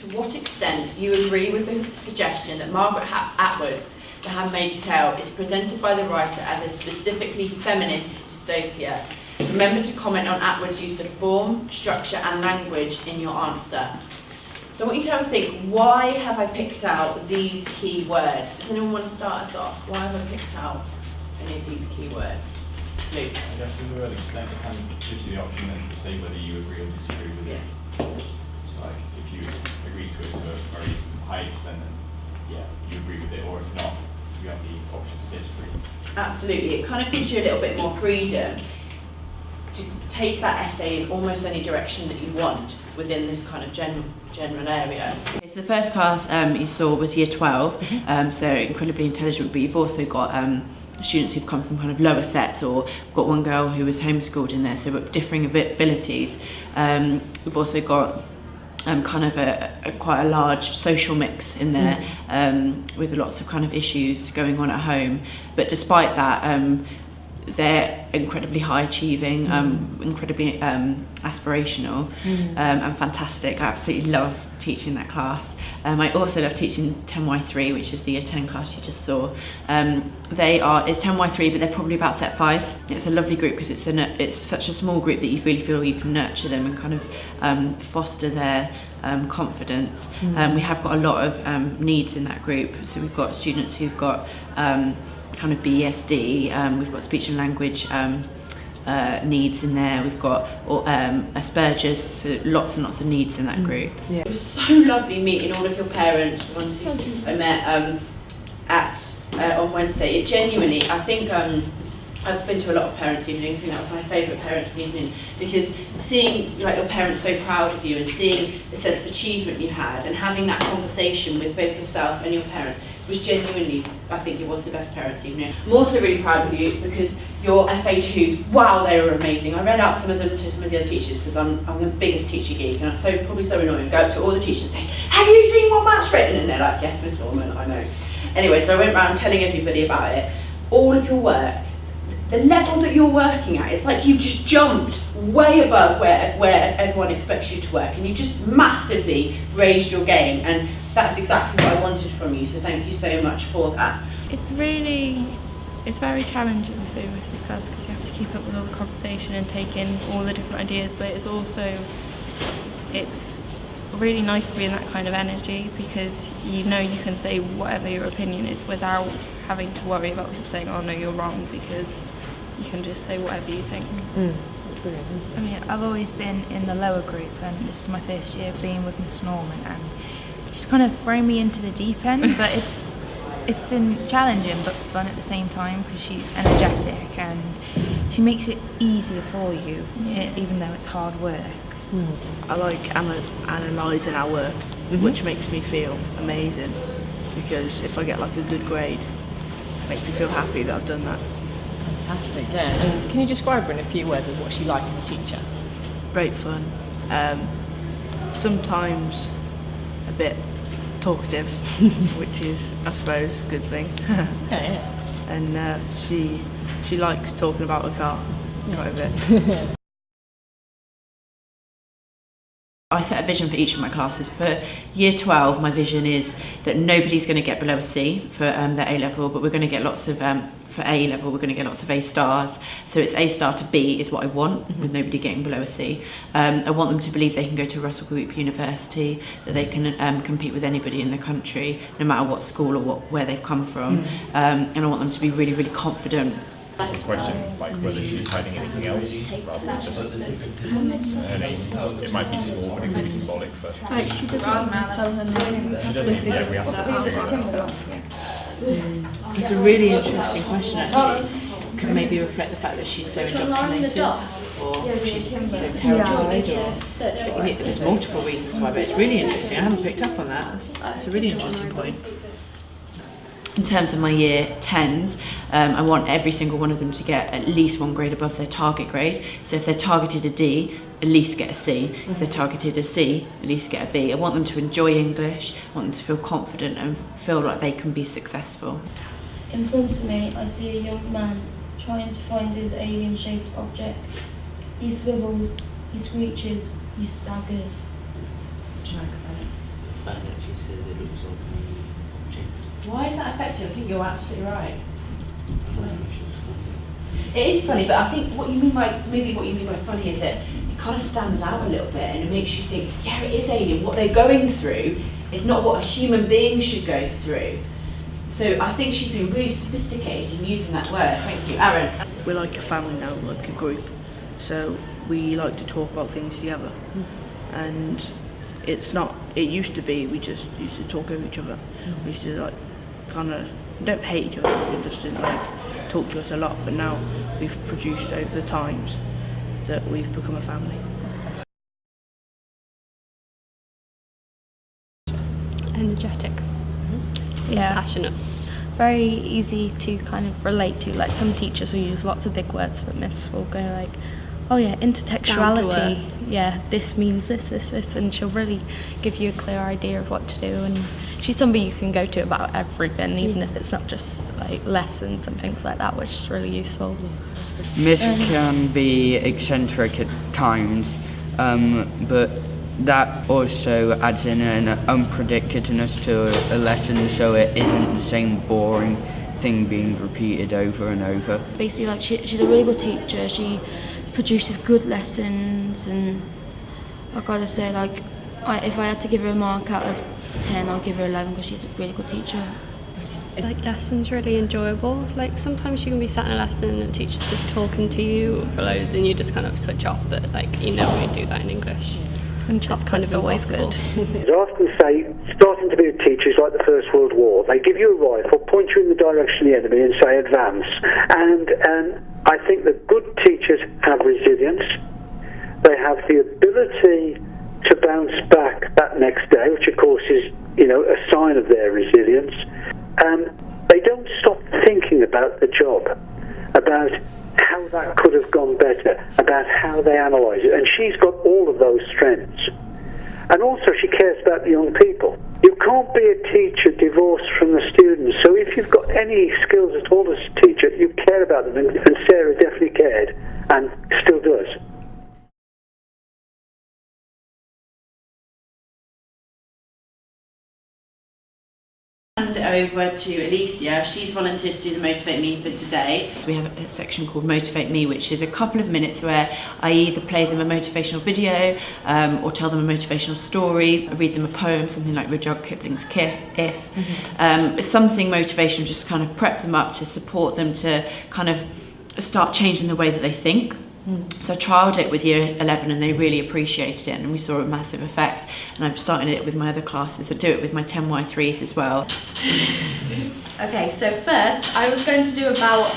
to what extent you agree with the suggestion that Margaret Atwood's The Handmaid's Tale is presented by the writer as a specifically feminist dystopia. Remember to comment on Atwood's use of form, structure and language in your answer. So I want you to have a think, why have I picked out these key words? Does anyone want to start us off? Why have I picked out any of these key words? Luke? I guess to an extent it kind of gives you the option then to say whether you agree or disagree with it. So like if you agree to it to a very high extent, then yeah, you agree with it, or if not, you have the option to disagree. Absolutely, it kind of gives you a little bit more freedom to take that essay in almost any direction that you want within this kind of general area. Okay, so the first class you saw was year 12, so they're incredibly intelligent, but you've also got students who've come from kind of lower sets, or we've got one girl who was homeschooled in there, so we've got differing abilities. We've also got kind of a quite a large social mix in there, with lots of kind of issues going on at home. But despite that, they're incredibly high achieving, incredibly aspirational, and fantastic. I absolutely love teaching that class. I also love teaching 10Y3, which is the year 10 class you just saw. It's 10Y3, but they're probably about set 5. It's a lovely group because it's such a small group that you really feel you can nurture them and kind of foster their confidence. We have got a lot of needs in that group. So we've got students who've got kind of BESD, we've got speech and language needs in there, we've got Asperger's, so lots and lots of needs in that group. Yeah. It was so lovely meeting all of your parents, the ones who I met on Wednesday. It genuinely, I think I've been to a lot of parents' evening. I think that was my favourite parents' evening, because seeing like your parents so proud of you and seeing the sense of achievement you had and having that conversation with both yourself and your parents was genuinely, I think it was the best parents' evening. I'm also really proud of you. It's because your FA2s, wow, they were amazing. I read out some of them to some of the other teachers because I'm the biggest teacher geek, and I'm probably so annoying. Go up to all the teachers and say, have you seen what Matt's written? And they're like, yes, Miss Norman, I know. Anyway, so I went around telling everybody about it. All of your work, the level that you're working at, it's like you just jumped way above where everyone expects you to work, and you just massively raised your game, and that's exactly what I wanted from you, so thank you so much for that. It's very challenging to be with this class because you have to keep up with all the conversation and take in all the different ideas, but it's really nice to be in that kind of energy because you know you can say whatever your opinion is without having to worry about people saying, oh no, you're wrong, because you can just say whatever you think. I mean, I've always been in the lower group, and this is my first year being with Miss Norman, and she's kind of thrown me into the deep end, but it's been challenging but fun at the same time because she's energetic and she makes it easier for you, even though it's hard work. I like analysing our work, which makes me feel amazing, because if I get like a good grade, it makes me feel happy that I've done that. Fantastic, yeah. And can you describe her in a few words of what she likes as a teacher? Great fun. Sometimes a bit talkative, which is, I suppose, a good thing. Yeah. And she likes talking about her car quite a bit. I set a vision for each of my classes. For year 12, my vision is that nobody's going to get below a C for their A level, but we're going to get lots of, for A level, we're going to get lots of A stars. So it's A star to B is what I want, with nobody getting below a C. I want them to believe they can go to Russell Group University, that they can compete with anybody in the country, no matter what school or where they've come from. And I want them to be really, really confident. The question, like whether she's hiding anything else rather than just her name. It might be small, but it could be symbolic for. Like she doesn't even tell her name. She doesn't. Yeah, we have to figure that out. It's a really interesting question, actually. Could maybe reflect the fact that she's so indoctrinated, or she's so terrified, or there's multiple reasons why, but it's really interesting. I haven't picked up on that. That's a really interesting point. In terms of my year 10s, I want every single one of them to get at least one grade above their target grade. So if they're targeted a D, at least get a C. If they're targeted a C, at least get a B. I want them to enjoy English, I want them to feel confident and feel like they can be successful. In front of me, I see a young man trying to find his alien-shaped object. He swivels, he screeches, he staggers. fact that she says it looks like an object. Why is that effective? I think you're absolutely right. I don't think she was funny. It is funny, but I think what you mean by funny is that it kind of stands out a little bit and it makes you think, yeah, it is alien. What they're going through is not what a human being should go through. So I think she's been really sophisticated in using that word. Thank you, Aaron. We're like a family now, like a group. So we like to talk about things together. And it's not, it used to be we just used to talk over each other. We used to like kind of, don't hate each other, we just didn't like talk to us a lot. But now we've produced over the times that we've become a family. Energetic. Yeah. Passionate. Very easy to kind of relate to. Like some teachers will use lots of big words, but Miss will go like, oh yeah, intertextuality. Yeah, this means this, and she'll really give you a clear idea of what to do. And she's somebody you can go to about everything, even if it's not just like lessons and things like that, which is really useful. Miss can be eccentric at times, but that also adds in an unpredictedness to a lesson, so it isn't the same boring thing being repeated over and over. Basically, like she's a really good teacher. She produces good lessons, and I gotta say, like, if I had to give her a mark out of 10, I'll give her 11 because she's a really good teacher. Like lessons really enjoyable. Like sometimes you can be sat in a lesson and teacher's just talking to you for loads and you just kind of switch off, but like you never really do that in English. And That's kind of always impossible. good. I often say, starting to be a teacher is like the First World War. They give you a rifle, point you in the direction of the enemy and say advance. And I think that good teachers have resilience. They have the ability to bounce back that next day, which of course is, a sign of their resilience. They don't stop thinking about the job, about how that could have gone better, about how they analyse it. And she's got all of those strengths. And also she cares about the young people. You can't be a teacher divorced from the students. So if you've got any skills at all as a teacher, you care about them. And Sarah definitely cared and still does. Hand it over to Alicia. She's volunteered to do the Motivate Me for today. We have a section called Motivate Me, which is a couple of minutes where I either play them a motivational video or tell them a motivational story, read them a poem, something like Rudyard Kipling's If. Something motivational, just kind of prep them up to support them to kind of start changing the way that they think. So I trialled it with year 11 and they really appreciated it and we saw a massive effect, and I'm starting it with my other classes. I do it with my 10Y3s as well. Okay, so first I was going to do about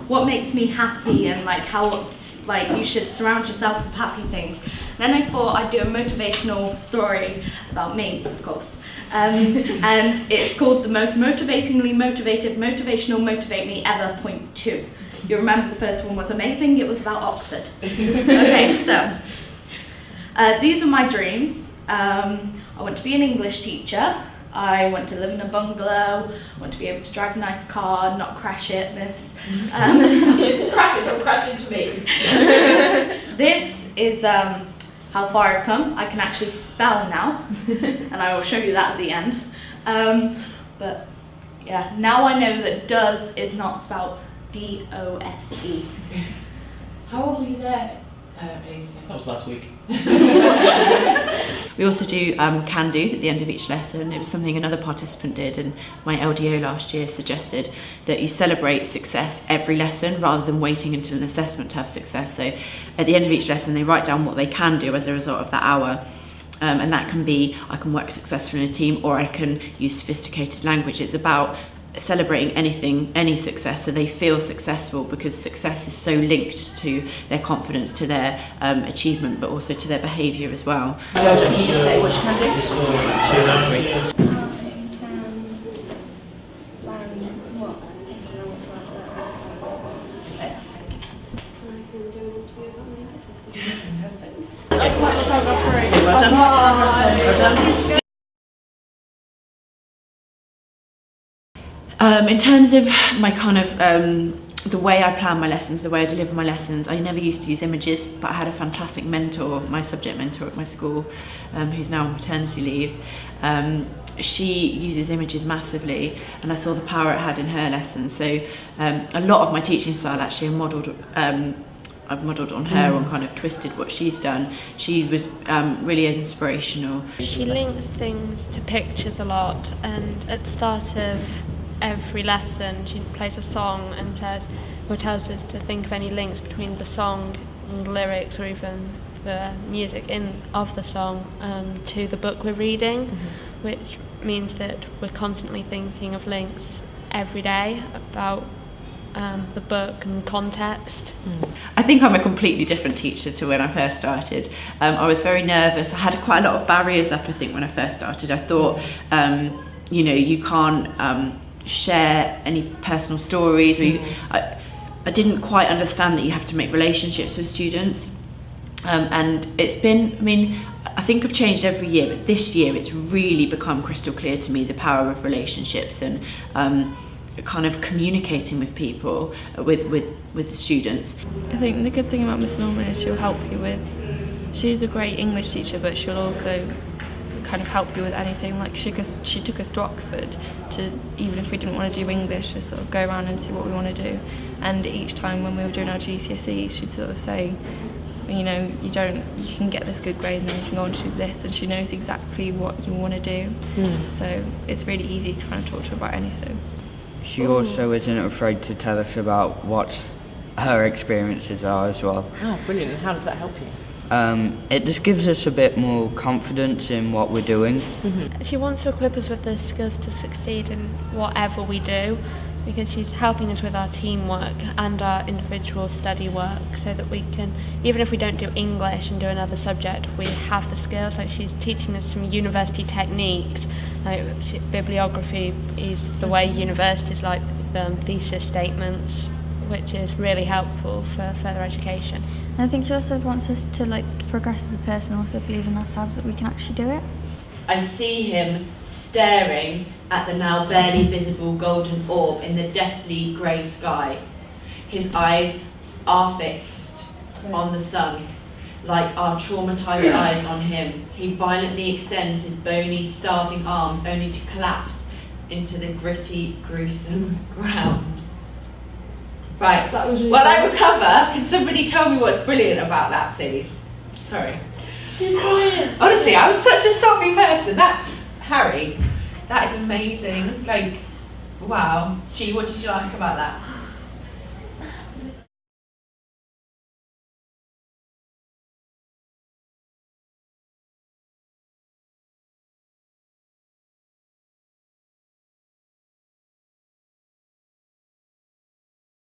what makes me happy and like how you should surround yourself with happy things. Then I thought I'd do a motivational story about me, of course. And it's called The Most Motivatingly Motivated Motivational Motivate Me Ever, Point 2. You remember the first one was amazing, it was about Oxford. Okay, so these are my dreams. I want to be an English teacher. I want to live in a bungalow. I want to be able to drive a nice car, not crash it. Crash it, someone crashed into me. This is how far I've come. I can actually spell now, and I will show you that at the end. But yeah, now I know that does is not spelled D-O-S-E. How old were you there, Alicia? That was last week. We also do can-dos at the end of each lesson. It was something another participant did, and my LDO last year suggested that you celebrate success every lesson rather than waiting until an assessment to have success. So at the end of each lesson they write down what they can do as a result of that hour. And that can be, I can work successfully in a team, or I can use sophisticated language. It's about celebrating anything, any success, so they feel successful, because success is so linked to their confidence, to their achievement, but also to their behaviour as well. Can you just say what you can do? Well done. Well done. In terms of my kind of the way I plan my lessons, the way I deliver my lessons. I never used to use images, but I had a fantastic mentor, my subject mentor at my school, who's now on maternity leave. She uses images massively, and I saw the power it had in her lessons. So a lot of my teaching style actually I've modelled on her and kind of twisted what she's done. She was really inspirational. She links things to pictures a lot, and at the start of every lesson she plays a song and tells us to think of any links between the song and the lyrics, or even the music of the song to the book we're reading, which means that we're constantly thinking of links every day about the book and context. I think I'm a completely different teacher to when I first started. I was very nervous. I had quite a lot of barriers up, I think, when I first started. I thought, you can't share any personal stories. I didn't quite understand that you have to make relationships with students. And it's been, I think I've changed every year, but this year it's really become crystal clear to me the power of relationships and kind of communicating with people, with the students. I think the good thing about Miss Norman is she's a great English teacher, but she'll also kind of help you with anything. Like she took us to Oxford to, even if we didn't want to do English, just sort of go around and see what we want to do. And each time when we were doing our GCSEs, she'd sort of say, you can get this good grade and then you can go on to do this, and she knows exactly what you want to do. So it's really easy to kind of talk to her about anything. She also isn't afraid to tell us about what her experiences are as well. Oh, brilliant. And how does that help you? It just gives us a bit more confidence in what we're doing. She wants to equip us with the skills to succeed in whatever we do, because she's helping us with our teamwork and our individual study work, so that we can, even if we don't do English and do another subject, we have the skills. Like, she's teaching us some university techniques. Like, bibliography is the way universities like thesis statements, which is really helpful for further education. And I think she also wants us to progress as a person, also believe in ourselves that we can actually do it. I see him staring at the now barely visible golden orb in the deathly grey sky. His eyes are fixed on the sun, like our traumatised eyes on him. He violently extends his bony, starving arms, only to collapse into the gritty, gruesome ground. Right, That was really while I recover, can somebody tell me what's brilliant about that, please? Sorry. She's brilliant. Honestly, I was such a sorry person. Harry, that is amazing. Wow. Gee, what did you like about that?